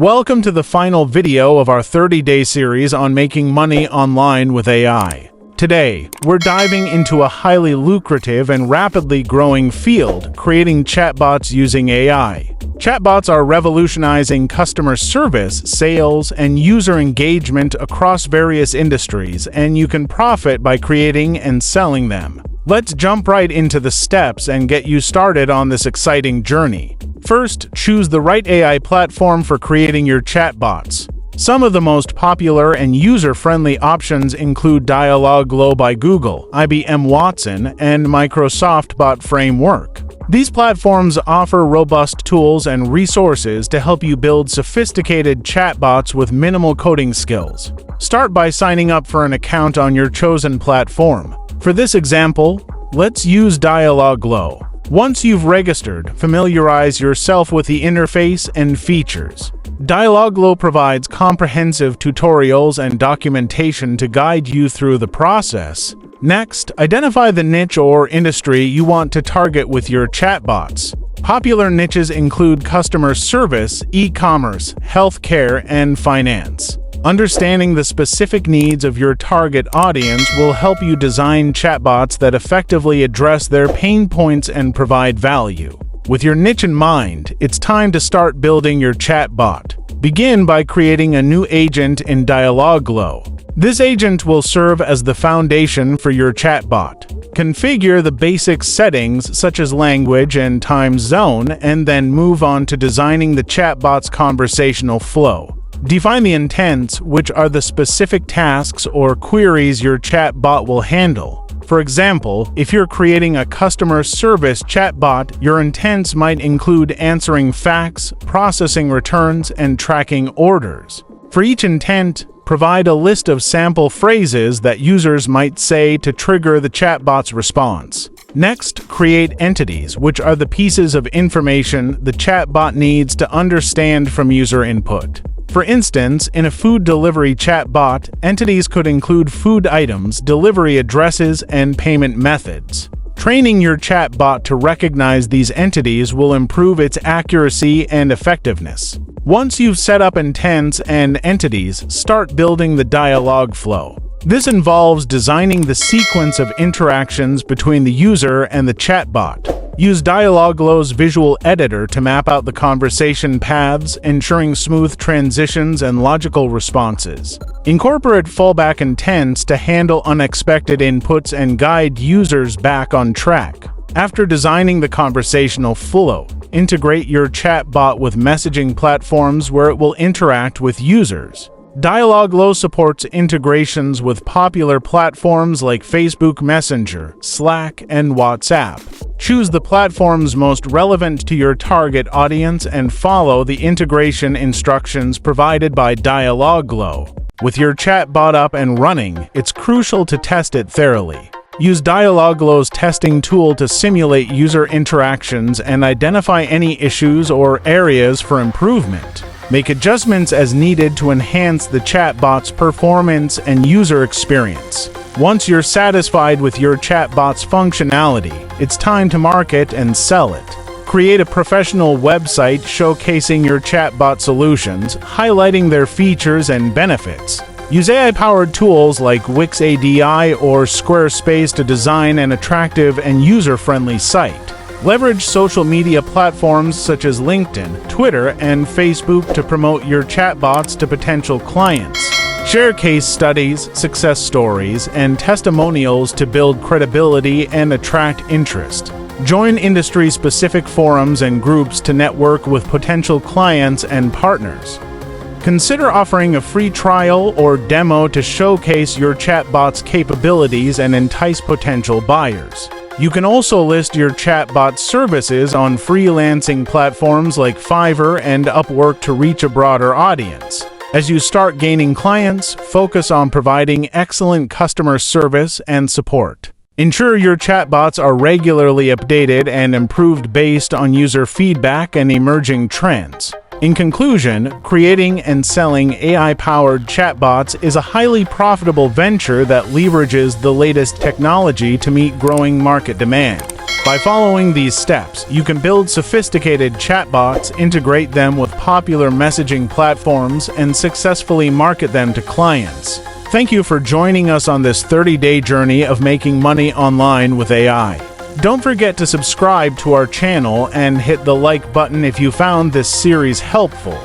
Welcome to the final video of our 30-day series on making money online with AI. Today, we're diving into a highly lucrative and rapidly growing field, creating chatbots using AI. Chatbots are revolutionizing customer service, sales, and user engagement across various industries, and you can profit by creating and selling them. Let's jump right into the steps and get you started on this exciting journey. First, choose the right AI platform for creating your chatbots. Some of the most popular and user-friendly options include Dialogflow by Google, IBM Watson, and Microsoft Bot Framework. These platforms offer robust tools and resources to help you build sophisticated chatbots with minimal coding skills. Start by signing up for an account on your chosen platform. For this example, let's use Dialogflow. Once you've registered, familiarize yourself with the interface and features. Dialogflow provides comprehensive tutorials and documentation to guide you through the process. Next, identify the niche or industry you want to target with your chatbots. Popular niches include customer service, e-commerce, healthcare, and finance. Understanding the specific needs of your target audience will help you design chatbots that effectively address their pain points and provide value. With your niche in mind, it's time to start building your chatbot. Begin by creating a new agent in Dialogflow. This agent will serve as the foundation for your chatbot. Configure the basic settings such as language and time zone, and then move on to designing the chatbot's conversational flow. Define the intents, which are the specific tasks or queries your chatbot will handle. For example, if you're creating a customer service chatbot, your intents might include answering fax, processing returns, and tracking orders. For each intent, provide a list of sample phrases that users might say to trigger the chatbot's response. Next, create entities, which are the pieces of information the chatbot needs to understand from user input. For instance, in a food delivery chatbot, entities could include food items, delivery addresses, and payment methods. Training your chatbot to recognize these entities will improve its accuracy and effectiveness. Once you've set up intents and entities, start building the Dialogflow. This involves designing the sequence of interactions between the user and the chatbot. Use Dialogflow's visual editor to map out the conversation paths, ensuring smooth transitions and logical responses. Incorporate fallback intents to handle unexpected inputs and guide users back on track. After designing the conversational flow, integrate your chatbot with messaging platforms where it will interact with users. Dialogflow supports integrations with popular platforms like Facebook Messenger, Slack, and WhatsApp. Choose the platforms most relevant to your target audience and follow the integration instructions provided by Dialogflow. With your chatbot up and running, it's crucial to test it thoroughly. Use Dialogflow's testing tool to simulate user interactions and identify any issues or areas for improvement. Make adjustments as needed to enhance the chatbot's performance and user experience. Once you're satisfied with your chatbot's functionality, it's time to market and sell it. Create a professional website showcasing your chatbot solutions, highlighting their features and benefits. Use AI-powered tools like Wix ADI or Squarespace to design an attractive and user-friendly site. Leverage social media platforms such as LinkedIn, Twitter, and Facebook to promote your chatbots to potential clients. Share case studies, success stories, and testimonials to build credibility and attract interest. Join industry-specific forums and groups to network with potential clients and partners. Consider offering a free trial or demo to showcase your chatbot's capabilities and entice potential buyers. You can also list your chatbot services on freelancing platforms like Fiverr and Upwork to reach a broader audience. As you start gaining clients, focus on providing excellent customer service and support. Ensure your chatbots are regularly updated and improved based on user feedback and emerging trends. In conclusion, creating and selling AI-powered chatbots is a highly profitable venture that leverages the latest technology to meet growing market demand. By following these steps, you can build sophisticated chatbots, integrate them with popular messaging platforms, and successfully market them to clients. Thank you for joining us on this 30-day journey of making money online with AI. Don't forget to subscribe to our channel and hit the like button if you found this series helpful.